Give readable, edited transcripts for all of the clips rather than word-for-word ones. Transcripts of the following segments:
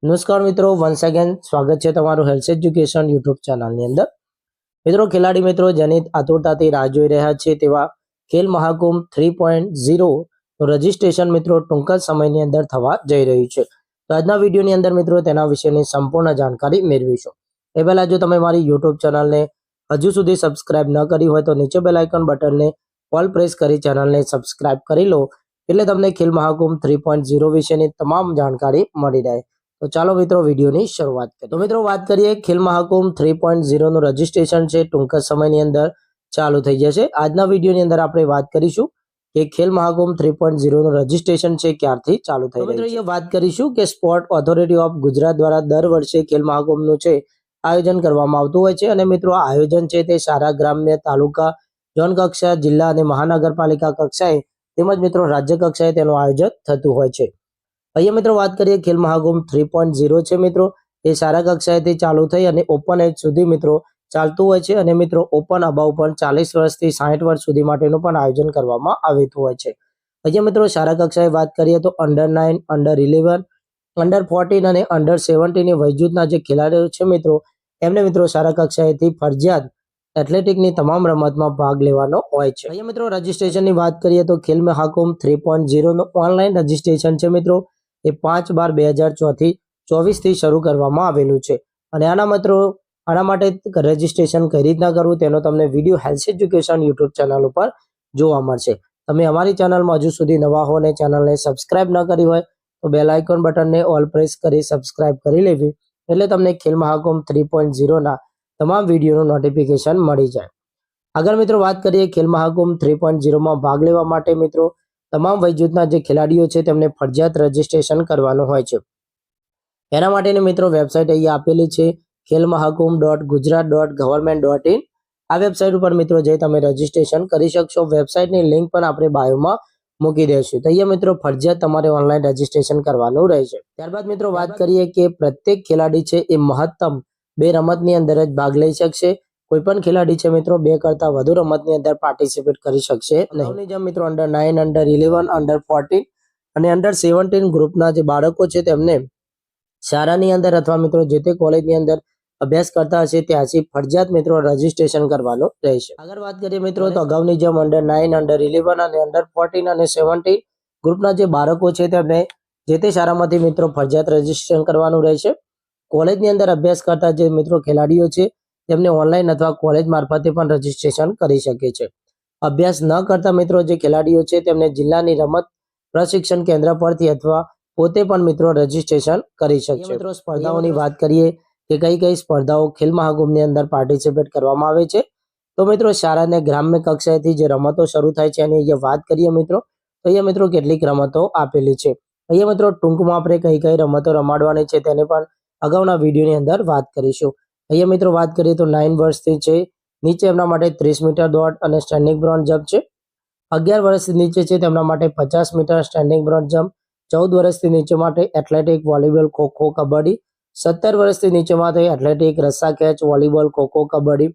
નમસ્કાર મિત્રો, once again સ્વાગત છે તમારું હેલ્થ એજ્યુકેશન યુટ્યુબ ચેનલની અંદર. મિત્રો, ખેલાડી મિત્રો જેની આતુરતાથી રાહ જોઈ રહ્યા છે તેવા ખેલ મહાકુંભ 3.0 રજીસ્ટ્રેશન મિત્રો ટૂંક જ સમયની અંદર થવા જઈ રહ્યું છે. તો આજના વિડીયોની અંદર મિત્રો તેના વિશેની સંપૂર્ણ જાણકારી મેળવીશું. એ પહેલા જો તમે મારી યુટ્યુબ ચેનલને હજુ સુધી સબસ્ક્રાઇબ ન કરી હોય તો નીચે બેલ આઇકન બટનને ઓલ પ્રેસ કરી ચેનલને સબસ્ક્રાઇબ કરી લો, એટલે તમને ખેલ મહાકુંભ 3.0 વિશેની તમામ જાણકારી મળી રહે. તો ચાલો મિત્રો વિડીયોની શરૂઆત કરીએ. તો મિત્રો વાત કરીએ ખેલ મહાકુંભ 3.0 નું રજીસ્ટ્રેશન છે ટૂંક જ સમયની અંદર ચાલુ થઈ જશે. આજના વિડીયોની અંદર આપણે વાત કરીશું કે ખેલ મહાકુંભ 3.0 નું રજીસ્ટ્રેશન છે ક્યારથી ચાલુ થઈ રહ્યું છે. મિત્રો વાત કરીશું કે સ્પોર્ટ ઓથોરિટી ઓફ ગુજરાત દ્વારા દર વર્ષે ખેલ મહાકુંભનું છે આયોજન કરવામાં આવતું હોય છે. અને મિત્રો આ આયોજન છે તે શાળા, ગ્રામ્ય, તાલુકા, ઝોન કક્ષા, જિલ્લા અને મહાનગરપાલિકા કક્ષાએ તેમજ મિત્રો રાજ્ય કક્ષાએ તેનું આયોજન થતું હોય છે. અહીંયા મિત્રો વાત કરીએ ખેલ મહાકુંભ 3.0 છે મિત્રો એ શાળા કક્ષાએથી ચાલુ થઈ અને ઓપન એજ સુધી મિત્રો ચાલતું હોય છે. અને મિત્રો ઓપન અબાઉ પણ 40 વર્ષથી 60 વર્ષ સુધી માટેનું પણ આયોજન કરવામાં આવતું હોય છે. અહીંયા મિત્રો શાળા કક્ષાએ વાત કરીએ તો અંડર 9, અંડર 11, અંડર 14 અને અંડર 17 ની વયજૂથના જે ખેલાડીઓ છે મિત્રો એમને મિત્રો શાળા કક્ષાએથી ફરજિયાત એથ્લેટિકની તમામ રમતમાં ભાગ લેવાનો હોય છે. અહીંયા મિત્રો રજીસ્ટ્રેશનની વાત કરીએ તો ખેલ મહાકુંભ 3.0 નું ઓનલાઈન રજીસ્ટ્રેશન છે મિત્રો એ 5/12/2024 થી શરૂ કરવામાં આવેલું છે. અને આના માટે રજીસ્ટ્રેશન કઈ રીતના કરવું તેનો તમને video health education YouTube channel ઉપર જોવા મળશે. તમે અમારી ચેનલમાં હજુ સુધી નવા હો અને ચેનલને સબસ્ક્રાઇબ ન કરી હોય તો બેલ આઇકોન બટનને ઓલ પ્રેસ કરી સબસ્ક્રાઇબ કરી લેવી, એટલે તમને ખેલ મહાકુંભ 3.0 ના તમામ વિડીયોનું નોટિફિકેશન મળી જાય. આગળ મિત્રો વાત કરીએ ખેલ મહાકુંભ 3.0 માં ભાગ લેવા માટે મિત્રો તમામ વયજૂથના જે ખેલાડીઓ છે તેમને ફરજિયાત રજીસ્ટ્રેશન કરવાનું હોય છે. એના માટેની મિત્રો વેબસાઇટ અહીંયા આપેલી છે khelmahakkumbh.gujarat.government.in. આ વેબસાઇટ ઉપર મિત્રો જઈ તમે રજીસ્ટ્રેશન કરી શકશો. વેબસાઇટની લિંક પણ આપણે બાયોમાં મૂકી દઈશું. તો અહીંયા મિત્રો ફરજિયાત તમારે ઓનલાઈન રજીસ્ટ્રેશન કરવાનું રહેશે. ત્યારબાદ મિત્રો વાત કરીએ કે પ્રત્યેક ખેલાડી છે એ મહત્તમ 2 રમતની અંદર જ ભાગ લઈ શકશે. કોઈ પણ ખેલાડી છે મિત્રો 2 કરતા વધુ રમતની અંદર પાર્ટિસિપેટ કરી શકશે નહીં. જેમ મિત્રો અંડર 9, અંડર 11, અંડર 14 અને અંડર 17 ગ્રુપના જે બાળકો છે તેમને શાળાની અંદર અથવા મિત્રો જે તે કોલેજની અંદર અભ્યાસ કરતા હશે ત્યાંથી ફરજિયાત મિત્રો રજીસ્ટ્રેશન કરવાનું રહેશે. આગળ વાત કરીએ મિત્રો તો અગાઉની જેમ અંડર 9, અંડર 11 અને અંડર 14 અને 17 ગ્રુપના જે બાળકો છે તેમને જે તે શાળામાંથી મિત્રો ફરજિયાત રજીસ્ટ્રેશન કરવાનું રહેશે. કોલેજની અંદર અભ્યાસ કરતા જે મિત્રો ખેલાડીઓ છે તેમને ઓનલાઈન અથવા કોલેજ મારફતે પણ રજીસ્ટ્રેશન કરી શકે છે. અભ્યાસ ન કરતા મિત્રો જે ખેલાડીઓ છે તેમને જિલ્લાની રમત પ્રશિક્ષણ કેન્દ્ર પરથી અથવા પોતે પણ મિત્રો રજીસ્ટ્રેશન કરી શકશે. મિત્રો સ્પર્ધાઓની વાત કરીએ કે કઈ કઈ સ્પર્ધાઓ ખેલ મહાકુંભની અંદર પાર્ટિસિપેટ કરવામાં આવે છે. તો મિત્રો શાળા અને ગ્રામ્ય કક્ષાએથી જે રમતો શરૂ થાય છે એની અહીંયા વાત કરીએ મિત્રો તો અહીંયા મિત્રો કેટલીક રમતો આપેલી છે. અહીંયા મિત્રો ટૂંકમાં આપણે કઈ કઈ રમતો રમાડવાની છે તેને પણ અગાઉના વિડીયોની અંદર વાત કરીશું. અહીંયા મિત્રો વાત કરીએ તો 9 વર્ષથી છે નીચે એમના માટે 30 મીટર દોડ અને સ્ટેન્ડિંગ બ્રોન્ઝ જમ્પ છે. 11 વર્ષથી નીચે છે તેમના માટે 50 મીટર સ્ટેન્ડિંગ બ્રોન્ઝ જમ્પ. 14 વર્ષથી નીચે માટે એથ્લેટિક, વોલીબોલ, ખોખો, કબડ્ડી. 17 વર્ષથી નીચે માટે એથ્લેટિક, રસ્સા ખેંચ, વોલીબોલ, ખોખો, કબડ્ડી.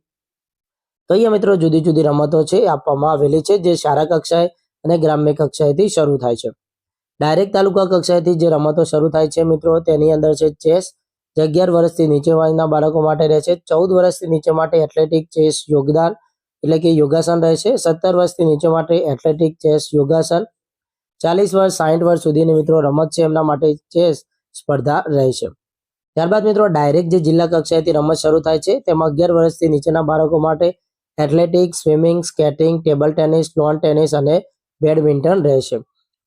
તો અહીંયા મિત્રો જુદી જુદી રમતો છે આપવામાં આવેલી છે જે શાળા કક્ષાએ અને ગ્રામ્ય કક્ષાએથી શરૂ થાય છે. ડાયરેક્ટ તાલુકા કક્ષાએથી જે રમતો શરૂ થાય છે મિત્રો તેની અંદર છે ચેસ, જે 11 વર્ષથી નીચે વયના બાળકો માટે રહેશે. 14 વર્ષથી નીચે માટે એથ્લેટિક, ચેસ, યોગદાન એટલે કે યોગાસન રહેશે. 17 વર્ષથી નીચે માટે એથ્લેટિક, ચેસ, યોગાસન. 40 વર્ષ 60 વર્ષ સુધીની મિત્રો રમત છે એમના માટે ચેસ સ્પર્ધા રહેશે. ત્યારબાદ મિત્રો ડાયરેક્ટ જે જિલ્લા કક્ષાએથી રમત શરૂ થાય છે તેમાં 11 વર્ષથી નીચેના બાળકો માટે athletics, swimming, skating, table tennis, lawn tennis અને બેડમિન્ટન રહેશે.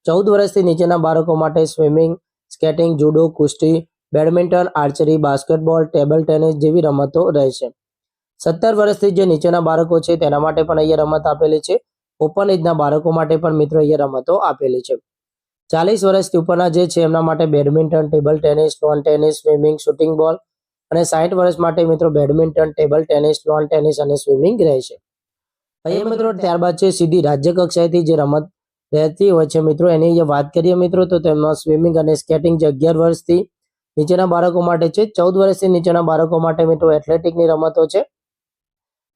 14 વર્ષથી નીચેના બાળકો માટે સ્વિમિંગ, સ્કેટિંગ, જુડો, કુસ્તી, badminton, archery, basketball, table tennis જેવી રમતો રહેશે. 17 વર્ષથી જે નીચેના બાળકો છે તેના માટે પણ અહીંયા રમત આપેલી છે. ઓપન એજના બાળકો માટે પણ મિત્રો અહીંયા રમતો આપેલી છે. 40 વર્ષથી ઉપરના જે છે એમના માટે badminton, table tennis, lawn tennis, swimming, shooting બોલ અને 60 વર્ષ માટે મિત્રો badminton, table tennis, lawn tennis અને સ્વિમિંગ રહેશે. અહીંયા મિત્રો ત્યારબાદ છે સીધી રાજ્ય કક્ષાએથી જે રમત રહેતી હોય છે મિત્રો એની અહીંયા વાત કરીએ મિત્રો તો તેમાં સ્વિમિંગ અને સ્કેટિંગ જે 11 વર્ષથી નીચેના બાળકો માટે છે. 14 વર્ષથી નીચેના બાળકો માટે મિત્રો એથ્લેટિકની રમતો છે.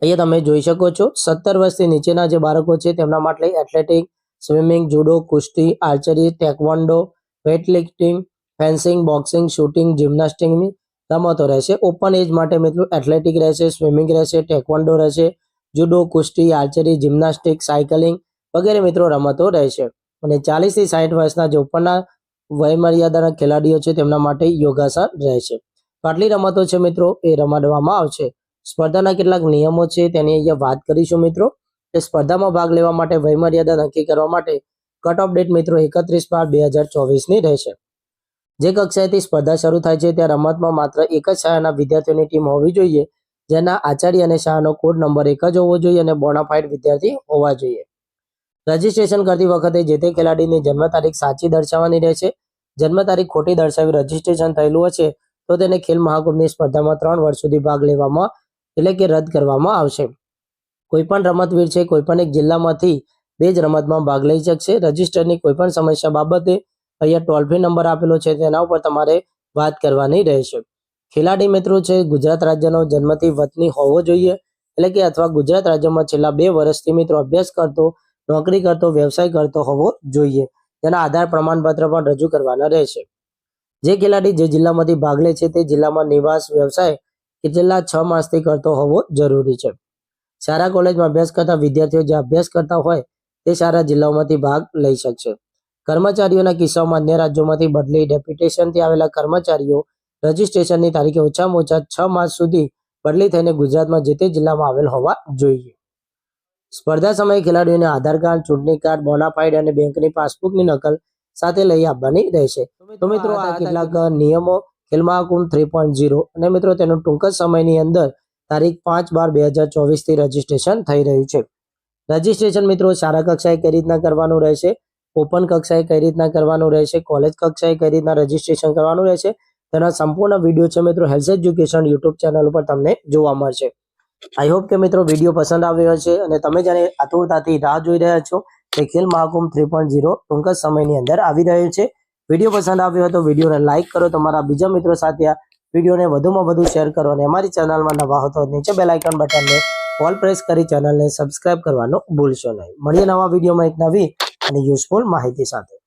અહીંયા તમે જોઈ શકો છો 17 વર્ષથી નીચેના જે બાળકો છે તેમના માટે એથ્લેટિક, સ્વિમિંગ, જુડો, કુસ્તી, archery, taekwondo, weightlifting fencing, boxing, shooting, જિમ્નાસ્ટિકની રમતો રહેશે. ઓપન એજ માટે મિત્રો એથ્લેટિક રહેશે, સ્વિમિંગ રહેશે, ટેકવોન્ડો રહેશે, જુડો, કુસ્તી, આર્ચરી, જિમ્નાસ્ટિક, સાયકલિંગ વગેરે મિત્રો રમતો રહેશે. અને 40 થી 60 વર્ષના જે ઉપરના વયમર્યાદાના ખેલાડીઓ છે તેમના માટે યોગાસન રહેશે. તો આટલી રમતો છે મિત્રો એ રમાડવામાં આવશે. સ્પર્ધાના કેટલાક નિયમો છે તેની અહીંયા વાત કરીશું મિત્રો. તે સ્પર્ધામાં ભાગ લેવા માટે વયમર્યાદા નક્કી કરવા માટે કટ ઓફ ડેટ મિત્રો 31/5/2024 ની રહેશે. જે કક્ષાએથી સ્પર્ધા શરૂ થાય છે ત્યાં રમતમાં માત્ર એક જ શાળાના વિદ્યાર્થીઓની ટીમ હોવી જોઈએ, જેના આચાર્ય અને શાળાનો કોડ નંબર એક જ હોવો જોઈએ અને બોનાફાઇડ વિદ્યાર્થી હોવા જોઈએ. રજીસ્ટ્રેશન કરતી વખતે જે તે ખેલાડીની જન્મ તારીખ સાચી દર્શાવવાની રહેશે. જન્મ તારીખ ખોટી દર્શાવી રજીસ્ટ્રેશન થયેલું હશે તો તેને ખેલ મહાકુંભની સ્પર્ધામાં 3 વર્ષ સુધી ભાગ લેવામાં એટલે કે રદ કરવામાં આવશે. કોઈપણ રમતવીર છે કોઈપણ એક જિલ્લામાંથી 2 જ રમતમાં ભાગ લઈ શકશે. રજિસ્ટરની કોઈપણ સમસ્યા બાબતે અહીંયા ટોલ ફ્રી નંબર આપેલો છે તેના ઉપર તમારે વાત કરવાની રહેશે. ખેલાડી મિત્રો છે ગુજરાત રાજ્યનો જન્મથી વતની હોવો જોઈએ, એટલે કે અથવા ગુજરાત રાજ્યમાં છેલ્લા 2 વર્ષથી મિત્રો અભ્યાસ કરતો, નોકરી કરતો, વ્યવસાય કરતો હોવો જોઈએ. તેના આધાર પ્રમાણપત્ર પણ રજૂ કરવાના રહેશે. જે ખેલાડી જે જિલ્લામાંથી ભાગ લે છે તે જિલ્લામાં નિવાસ વ્યવસાય કે છેલ્લા 6 માસથી કરતો હોવો જરૂરી છે. શાળા કોલેજમાં અભ્યાસ કરતા વિદ્યાર્થીઓ જે અભ્યાસ કરતા હોય તે શાળા જિલ્લાઓમાંથી ભાગ લઈ શકશે. કર્મચારીઓના કિસ્સામાં અન્ય રાજ્યોમાંથી બદલી ડેપ્યુટેશનથી આવેલા કર્મચારીઓ રજીસ્ટ્રેશનની તારીખે ઓછામાં ઓછા 6 માસ સુધી બદલી થઈને ગુજરાતમાં જે તે જિલ્લામાં આવેલ હોવા જોઈએ. સ્પર્ધા સમયે ખેલાડીઓને આધાર કાર્ડ, ચૂંટણી કાર્ડ, બોનાફાઇડ અને બેંકની પાસબુકની નકલ સાથે લઈ આવવાની રહેશે. તો મિત્રો આ કેટલાક નિયમો ખેલ મહાકુંભ 3.0 અને મિત્રો તેનું ટૂંક જ સમયની અંદર તારીખ 5/12/2024 થી રજીસ્ટ્રેશન થઈ રહ્યું છે. રજીસ્ટ્રેશન મિત્રો શાળા કક્ષાએ કઈ રીતના કરવાનું રહેશે, ઓપન કક્ષાએ કઈ રીતના કરવાનું રહેશે, કોલેજ કક્ષાએ કઈ રીતના રજીસ્ટ્રેશન કરવાનું રહેશે, તેના સંપૂર્ણ વિડીયો છે મિત્રો હેલ્થ એજ્યુકેશન યુટ્યુબ ચેનલ ઉપર તમને જોવા મળશે. આઈ હોપ કે મિત્રો વિડીયો પસંદ આવ્યો હશે અને તમે જ્યારે આતુરતાથી રાહ જોઈ રહ્યા છો કે ખેલ મહાકુંભ 3.0 ટૂંક જ સમયની અંદર આવી રહ્યો છે. વિડીયો પસંદ આવ્યો હોય તો વિડીયોને લાઇક કરો, તમારા બીજા મિત્રો સાથે આ વિડીયોને વધુમાં વધુ શેર કરો અને અમારી ચેનલમાં નવા હો તો નીચે બેલ આઇકન બટનને ઓલ પ્રેસ કરી ચેનલને સબસ્ક્રાઇબ કરવાનું ભૂલશો નહીં. મળીએ નવા વિડીયોમાં એક નવી અને યુઝફુલ માહિતી સાથે.